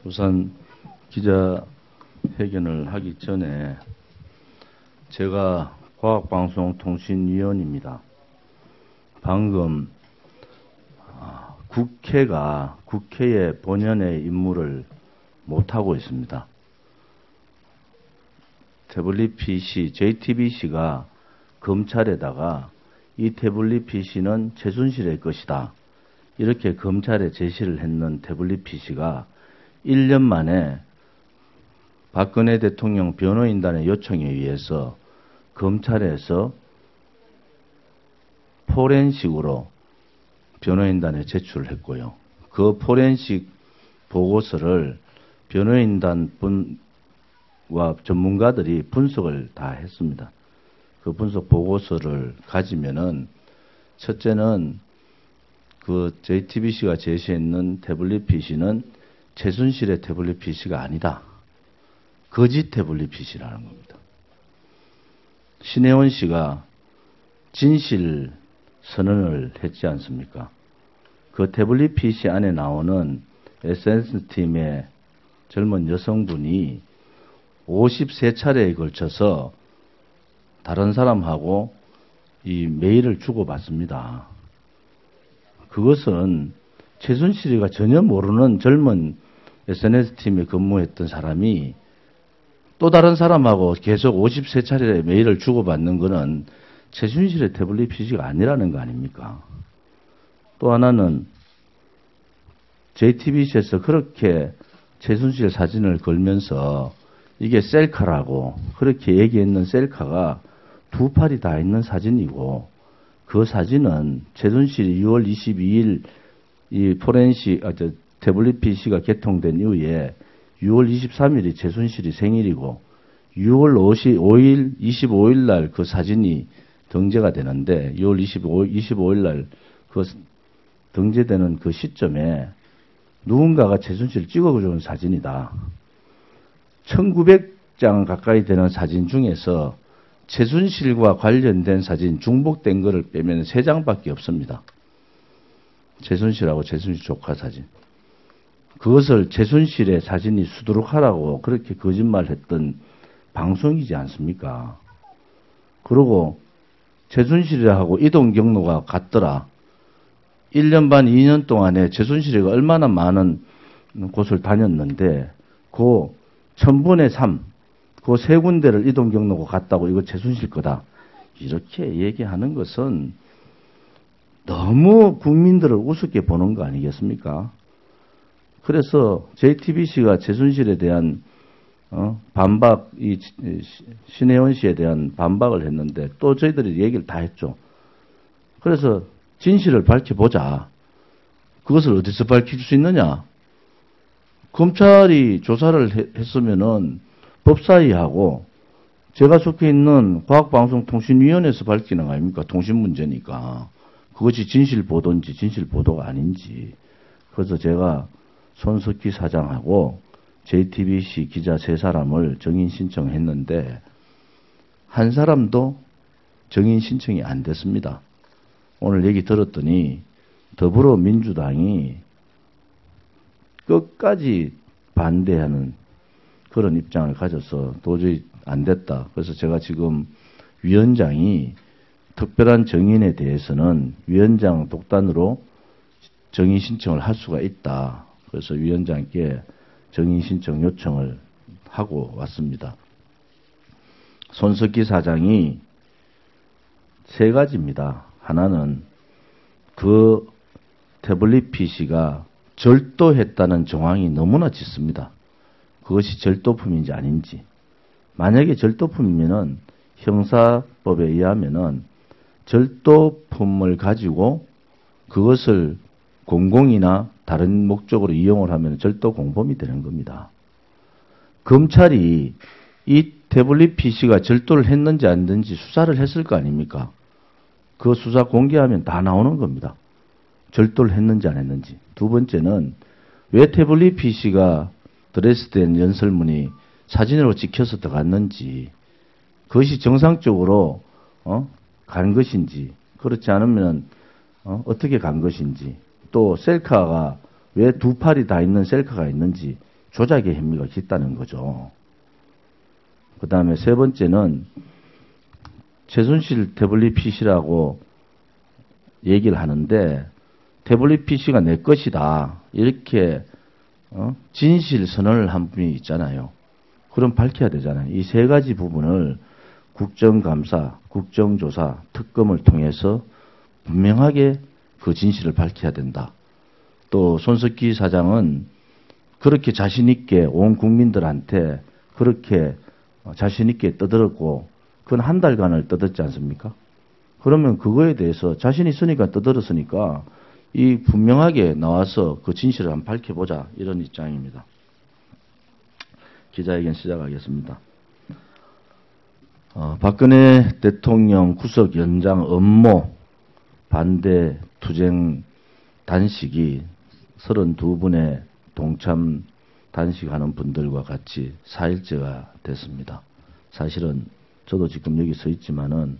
우선 기자회견을 하기 전에 제가 과학방송통신위원입니다. 방금 국회가 국회의 본연의 임무를 못하고 있습니다. 태블릿 PC, JTBC가 검찰에다가 이 태블릿 PC는 최순실의 것이다, 이렇게 검찰에 제시를 했는 태블릿 PC가 1년 만에 박근혜 대통령 변호인단의 요청에 의해서 검찰에서 포렌식으로 변호인단에 제출을 했고요. 그 포렌식 보고서를 변호인단 분과 전문가들이 분석을 다 했습니다. 그 분석 보고서를 가지면은 첫째는 그 JTBC가 제시했는 태블릿 PC는 최순실의 태블릿 PC가 아니다. 거짓 태블릿 PC라는 겁니다. 신혜원 씨가 진실 선언을 했지 않습니까? 그 태블릿 PC 안에 나오는 SNS팀의 젊은 여성분이 53차례에 걸쳐서 다른 사람하고 이 메일을 주고받습니다. 그것은 최순실이가 전혀 모르는 젊은 SNS팀에 근무했던 사람이 또 다른 사람하고 계속 53차례 메일을 주고받는 것은 최순실의 태블릿 PC가 아니라는 거 아닙니까? 또 하나는 JTBC에서 그렇게 최순실 사진을 걸면서 이게 셀카라고 그렇게 얘기했는 셀카가 두 팔이 다 있는 사진이고, 그 사진은 최순실이 6월 22일 이 포렌식, 태블릿 PC가 개통된 이후에 6월 23일이 최순실이 생일이고 6월 5일, 25일 날 그 사진이 등재가 되는데 6월 25일 날 그 등재되는 그 시점에 누군가가 최순실을 찍어준 사진이다. 1900장 가까이 되는 사진 중에서 최순실과 관련된 사진 중복된 거를 빼면 3장밖에 없습니다. 최순실하고 최순실 조카 사진. 그것을 최순실의 사진이 수두룩하라고 그렇게 거짓말했던 방송이지 않습니까? 그리고 최순실하고 이동 경로가 같더라. 1년 반, 2년 동안에 최순실이가 얼마나 많은 곳을 다녔는데 그 1000분의 3, 그 3군데를 이동 경로가 같다고 이거 최순실 거다, 이렇게 얘기하는 것은 너무 국민들을 우습게 보는 거 아니겠습니까? 그래서 JTBC가 최순실에 대한 반박, 이 신혜원 씨에 대한 반박을 했는데 또 저희들이 얘기를 다 했죠. 그래서 진실을 밝혀보자. 그것을 어디서 밝힐 수 있느냐? 검찰이 조사를 했으면은 법사위하고 제가 속해 있는 과학방송통신위원회에서 밝히는 거 아닙니까? 통신 문제니까. 그것이 진실 보도인지 진실 보도가 아닌지. 그래서 제가 손석희 사장하고 JTBC 기자 3사람을 정인 신청했는데 한 사람도 정인 신청이 안 됐습니다. 오늘 얘기 들었더니 더불어민주당이 끝까지 반대하는 그런 입장을 가져서 도저히 안 됐다. 그래서 제가 지금 위원장이 특별한 정인에 대해서는 위원장 독단으로 정인 신청을 할 수가 있다. 그래서 위원장께 정인 신청 요청을 하고 왔습니다. 손석희 사장이 3가지입니다. 하나는 그 태블릿 PC가 절도했다는 정황이 너무나 짙습니다. 그것이 절도품인지 아닌지. 만약에 절도품이면은 형사법에 의하면은 절도품을 가지고 그것을 공공이나 다른 목적으로 이용을 하면 절도 공범이 되는 겁니다. 검찰이 이 태블릿 PC가 절도를 했는지 안 했는지 수사를 했을 거 아닙니까? 그 수사 공개하면 다 나오는 겁니다. 절도를 했는지 안 했는지. 두 번째는 왜 태블릿 PC가 드레스된 연설문이 사진으로 찍혀서 들어갔는지, 그것이 정상적으로 간 것인지, 그렇지 않으면 어떻게 간 것인지, 또 셀카가 왜 두 팔이 다 있는 셀카가 있는지 조작의 혐의가 짙다는 거죠. 그 다음에 세 번째는 최순실 태블릿 PC라고 얘기를 하는데 태블릿 PC가 내 것이다. 이렇게 진실 선언을 한 분이 있잖아요. 그럼 밝혀야 되잖아요. 이 세 가지 부분을 국정감사, 국정조사, 특검을 통해서 분명하게 그 진실을 밝혀야 된다. 또 손석희 사장은 그렇게 자신있게 온 국민들한테 그렇게 자신있게 떠들었고 그건 한 달간을 떠들지 않습니까? 그러면 그거에 대해서 자신 있으니까 떠들었으니까 이 분명하게 나와서 그 진실을 한번 밝혀보자 이런 입장입니다. 기자회견 시작하겠습니다. 박근혜 대통령 구속 연장 업무 반대 투쟁 단식이 32분의 동참 단식하는 분들과 같이 4일째가 됐습니다. 사실은 저도 지금 여기 서 있지만은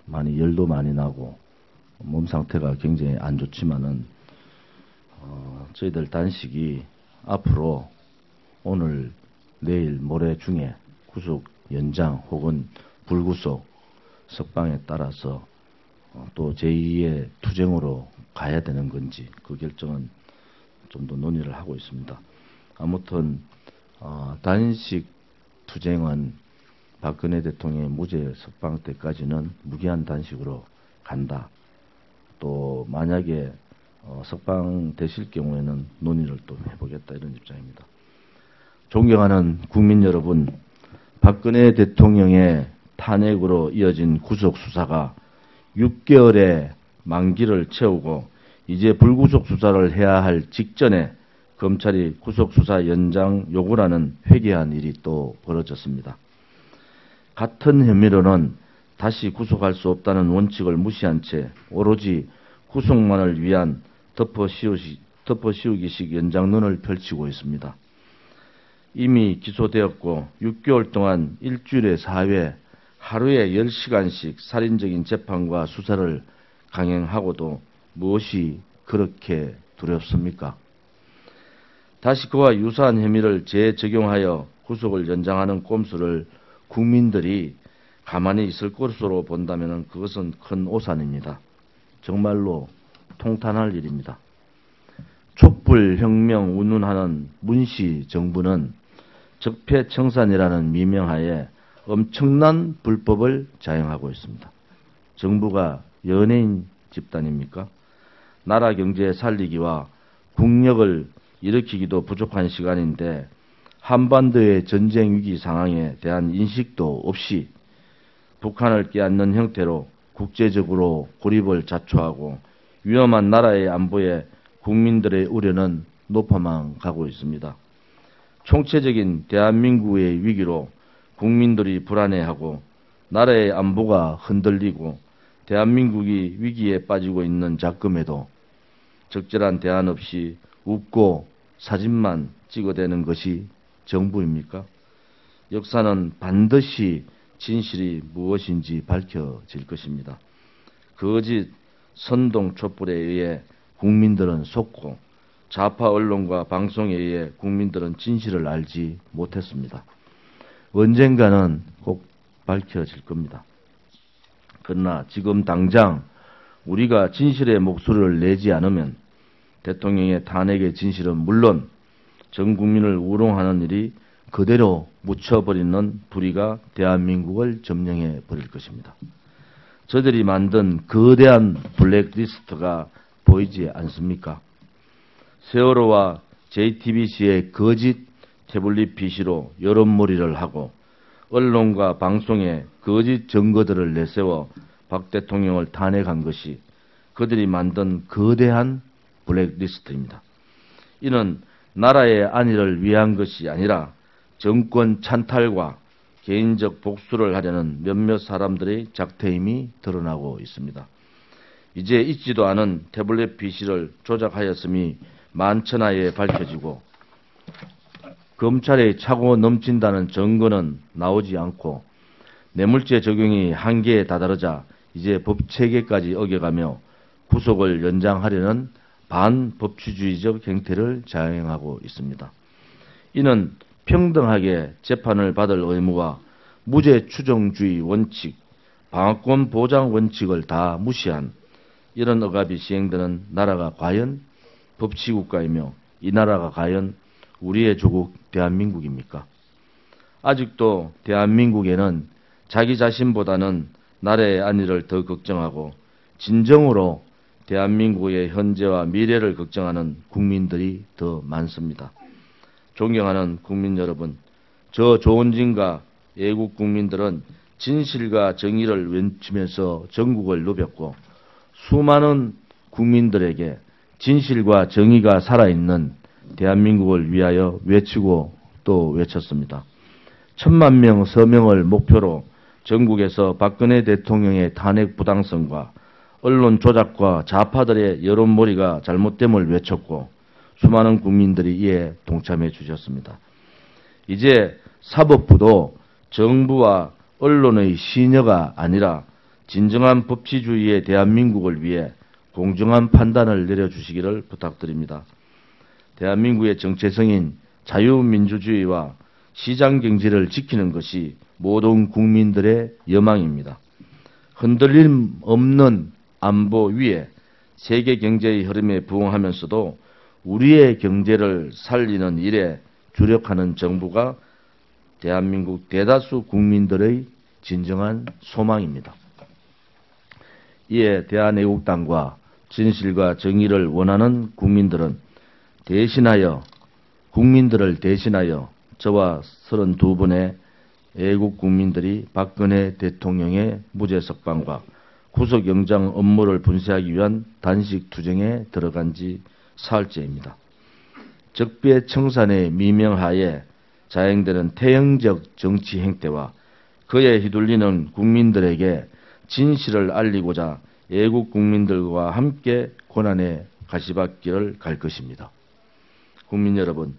많이 열도 많이 나고 몸 상태가 굉장히 안 좋지만은 저희들 단식이 앞으로 오늘 내일 모레 중에 구속 연장 혹은 불구속 석방에 따라서 또 제2의 투쟁으로 가야 되는 건지 그 결정은 좀 더 논의를 하고 있습니다. 아무튼 단식 투쟁은 박근혜 대통령의 무죄 석방 때까지는 무기한 단식으로 간다. 또 만약에 석방되실 경우에는 논의를 또 해보겠다 이런 입장입니다. 존경하는 국민 여러분, 박근혜 대통령의 탄핵으로 이어진 구속 수사가 6개월의 만기를 채우고 이제 불구속 수사를 해야 할 직전에 검찰이 구속 수사 연장 요구라는 회개한 일이 또 벌어졌습니다. 같은 혐의로는 다시 구속할 수 없다는 원칙을 무시한 채 오로지 구속만을 위한 덮어씌우기식 연장론을 펼치고 있습니다. 이미 기소되었고 6개월 동안 일주일에 4회 하루에 10시간씩 살인적인 재판과 수사를 강행하고도 무엇이 그렇게 두렵습니까? 다시 그와 유사한 혐의를 재적용하여 구속을 연장하는 꼼수를 국민들이 가만히 있을 것으로 본다면 그것은 큰 오산입니다. 정말로 통탄할 일입니다. 촛불혁명 운운하는 문시 정부는 적폐청산이라는 미명하에 엄청난 불법을 자행하고 있습니다. 정부가 연예인 집단입니까? 나라 경제 살리기와 국력을 일으키기도 부족한 시간인데 한반도의 전쟁 위기 상황에 대한 인식도 없이 북한을 껴안는 형태로 국제적으로 고립을 자초하고 위험한 나라의 안보에 국민들의 우려는 높아만 가고 있습니다. 총체적인 대한민국의 위기로 국민들이 불안해하고 나라의 안보가 흔들리고 대한민국이 위기에 빠지고 있는 작금에도 적절한 대안 없이 웃고 사진만 찍어대는 것이 정부입니까? 역사는 반드시 진실이 무엇인지 밝혀질 것입니다. 거짓 선동 촛불에 의해 국민들은 속고 좌파 언론과 방송에 의해 국민들은 진실을 알지 못했습니다. 언젠가는 꼭 밝혀질 겁니다. 그러나 지금 당장 우리가 진실의 목소리를 내지 않으면 대통령의 탄핵의 진실은 물론 전 국민을 우롱하는 일이 그대로 묻혀버리는 불의가 대한민국을 점령해 버릴 것입니다. 저들이 만든 거대한 블랙리스트가 보이지 않습니까? 세월호와 JTBC의 거짓 태블릿 PC로 여론몰이를 하고 언론과 방송에 거짓 증거들을 내세워 박 대통령을 탄핵한 것이 그들이 만든 거대한 블랙리스트입니다. 이는 나라의 안위를 위한 것이 아니라 정권 찬탈과 개인적 복수를 하려는 몇몇 사람들의 작태임이 드러나고 있습니다. 이제 있지도 않은 태블릿 PC를 조작하였음이 만천하에 밝혀지고 검찰의 차고 넘친다는 증거는 나오지 않고 뇌물죄 적용이 한계에 다다르자 이제 법체계까지 어겨가며 구속을 연장하려는 반법치주의적 행태를 자행하고 있습니다. 이는 평등하게 재판을 받을 의무와 무죄 추정주의 원칙, 방어권 보장 원칙을 다 무시한 이런 억압이 시행되는 나라가 과연 법치국가이며 이 나라가 과연 우리의 조국 대한민국입니까? 아직도 대한민국에는 자기 자신보다는 나라의 안위를 더 걱정하고 진정으로 대한민국의 현재와 미래를 걱정하는 국민들이 더 많습니다. 존경하는 국민 여러분, 저 조원진과 애국 국민들은 진실과 정의를 외치면서 전국을 누볐고 수많은 국민들에게 진실과 정의가 살아있는 대한민국을 위하여 외치고 또 외쳤습니다. 1000만 명 서명을 목표로 전국에서 박근혜 대통령의 탄핵 부당성과 언론 조작과 좌파들의 여론몰이가 잘못됨을 외쳤고 수많은 국민들이 이에 동참해 주셨습니다. 이제 사법부도 정부와 언론의 시녀가 아니라 진정한 법치주의의 대한민국을 위해 공정한 판단을 내려주시기를 부탁드립니다. 대한민국의 정체성인 자유민주주의와 시장경제를 지키는 것이 모든 국민들의 여망입니다. 흔들림 없는 안보 위에 세계 경제의 흐름에 부응하면서도 우리의 경제를 살리는 일에 주력하는 정부가 대한민국 대다수 국민들의 진정한 소망입니다. 이에 대한애국당과 진실과 정의를 원하는 국민들은 국민들을 대신하여 저와 32분의 애국 국민들이 박근혜 대통령의 무죄 석방과 구속영장 업무를 분쇄하기 위한 단식 투쟁에 들어간 지 사흘째입니다. 적폐청산의 미명하에 자행되는 태형적 정치 행태와 그에 휘둘리는 국민들에게 진실을 알리고자 애국 국민들과 함께 고난의 가시밭길을 갈 것입니다. 국민 여러분,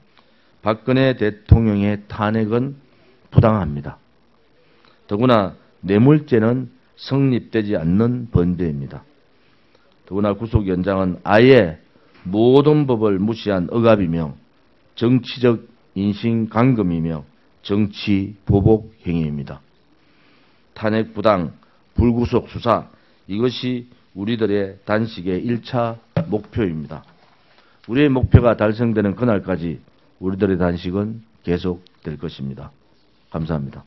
박근혜 대통령의 탄핵은 부당합니다. 더구나 뇌물죄는 성립되지 않는 번제입니다. 더구나 구속 연장은 아예 모든 법을 무시한 억압이며 정치적 인신강금이며 정치 보복 행위입니다. 탄핵 부당, 불구속 수사, 이것이 우리들의 단식의 1차 목표입니다. 우리의 목표가 달성되는 그날까지 우리들의 단식은 계속될 것입니다. 감사합니다.